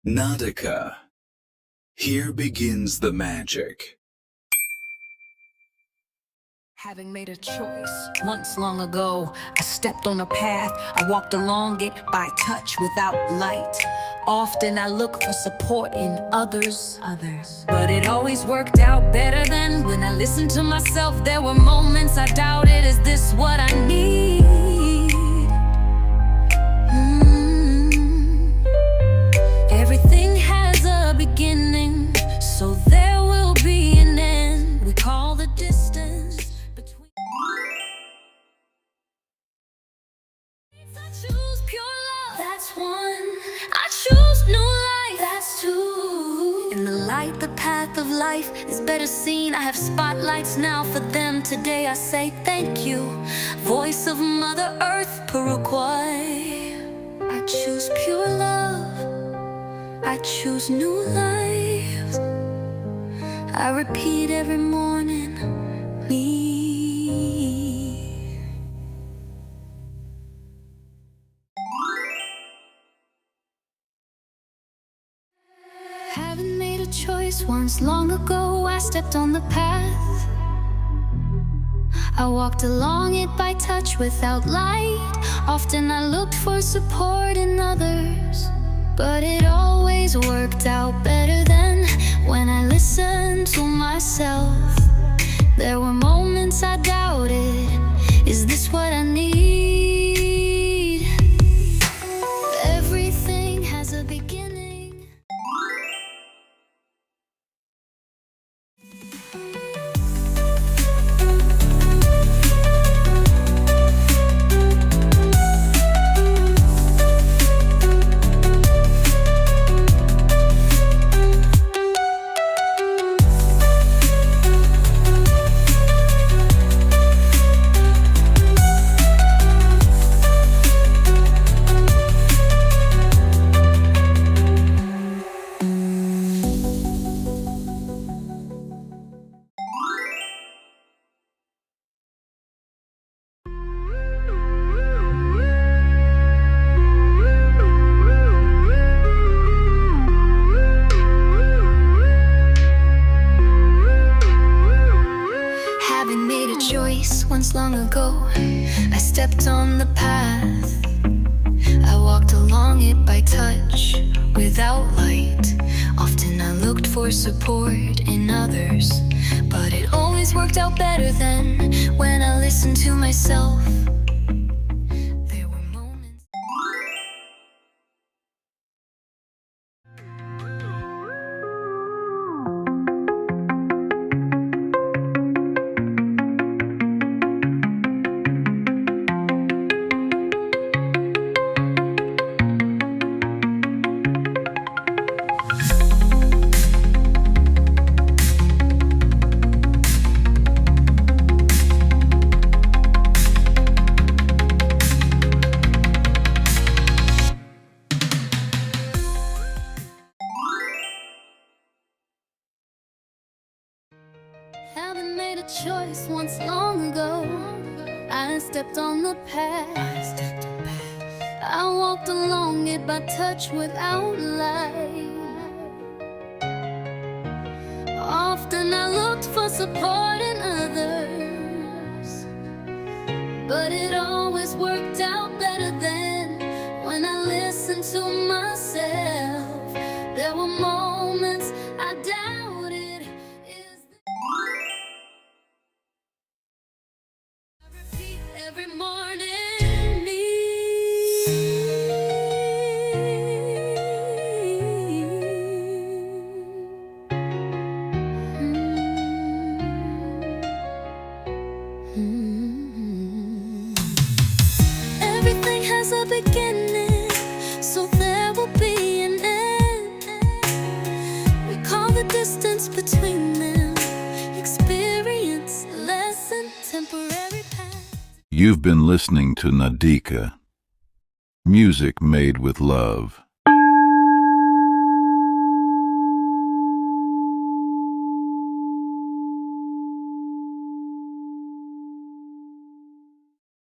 Nadika. Here begins the magic. Having made a choice once long ago, I stepped on a path, I walked along it by touch without light. Often I look for support in others, but it always worked out better than when I listened to myself. There were moments I doubted, is this what I need? Everything has a beginning, so there will be an end. We call the distance between. I choose pure love, that's one. I choose new life, that's two. In the light, the path of life is better seen. I have spotlights now for them. Today I say thank you. Voice of Mother Earth, Paraguay. I choose pure love, I choose new life. I repeat every morning, me. Having made a choice once long ago, I stepped on the path. I walked along it by touch without light. Often I looked for support in others, but it always worked out better than when I listened to myself. There were moments I doubted, is this what I need? Everything has a beginning. Having made a choice once long ago, I stepped on the path. I walked along it by touch without light. Often I looked for support in others, but it always worked out better than when I listened to myself. There were moments. Having made a choice once long ago, I stepped on the path. I walked along it by touch without light. Often I looked for support in others, but it always worked out better than when I listened to myself. There were moments I doubted, I repeat every morning, me. Everything has a beginning, so there will be an end. We call the distance between them experience, lesson, temporary path. You've been listening to Nadika. Music made with love.